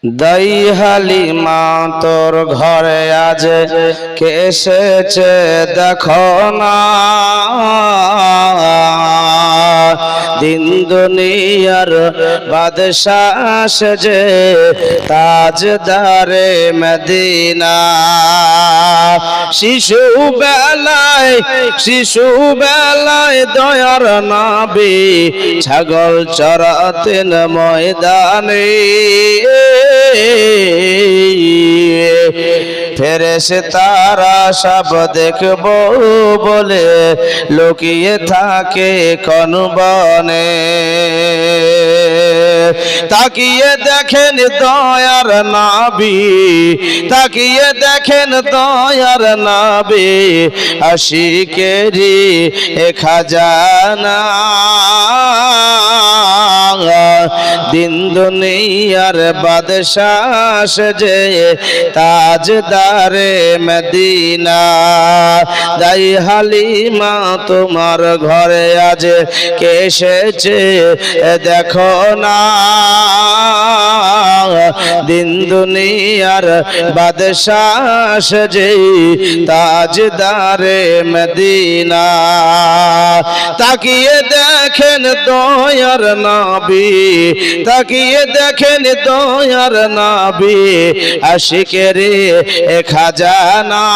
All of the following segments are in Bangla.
দাই হালিমা তোর ঘরে আজ কে এসেছে দেখো না, দিন দুনিয়ার বাদশাহ সেজে তাজদারে মদিনা। শিশু বেলায় দয়ার নবী ছাগল চরাতেন ময়দানে, ফেরেশতারা সব দেখবো বলে লুকিয়ে থাকে কোন বনে। তাকিয়ে দেখেন দয়ার নবী, তাকিয়ে দেখেন দয়ার নবী, আশিকেরি এ খাজানা। দিন দুনিয়ার বাদশাহ সেজে তাজদারে মদিনা। দাই হালিমা তোমার ঘরে আজ কে এসেছে দেখো না, দিন দুনিয়ার বাদশাহ সেজে তাজদারে মদিনা। তাকিয়ে দেখেন দয়ার নবী, তাকিয়ে দেখেন দয়ার নবী, আশিকের এ খাজানা।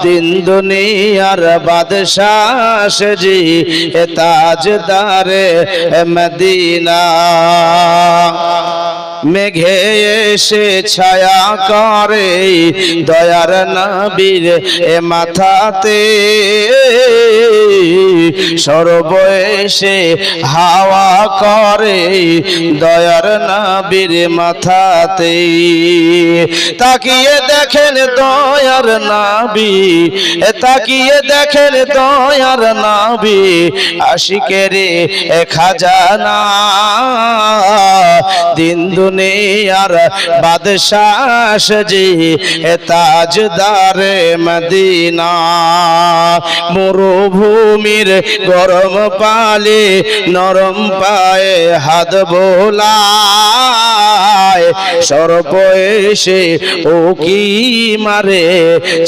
দিন দুনিয়ার বাদশাহ সেজে তাজদারে মদিনা। মেঘে এসে ছায়া করে দয়ার নবীর এ মাথাতে, সরব এসে হাওয়া করে দয়ার নবীর মাথাতে। তাকিয়ে দেখেন দয়ার নবী, তাকিয়ে দেখেন দয়ার নবী, আশিকের এ খাজানা। দিন দুনিয়ার বাদশাহ সেজে তাজদারে মদিনা। মরুভূমির গরম পালে নরম পায়ে হাত বোলায়, সর্প এসে ও কি মারে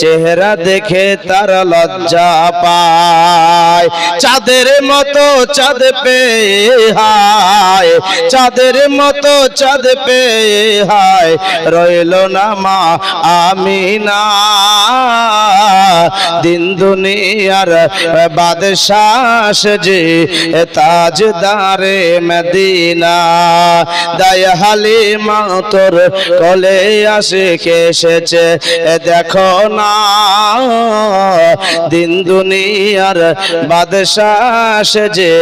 চেহারা দেখে তার লজ্জা পায়। চাঁদের মতো চাঁদ পেয়ে হায়, চাঁদের মতো চাঁদ পেয়ে হায় রইল না মা আমিনা। দিন দুনিয়ার বাদশাহ সেজে তাজদারে মদিনা। দাই হালিমা তোর কোলে আসে কে এসেছে দেখো না, দিন দুনিয়ার বাদশাহ সেজে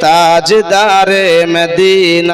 তাজদারে মদিনা।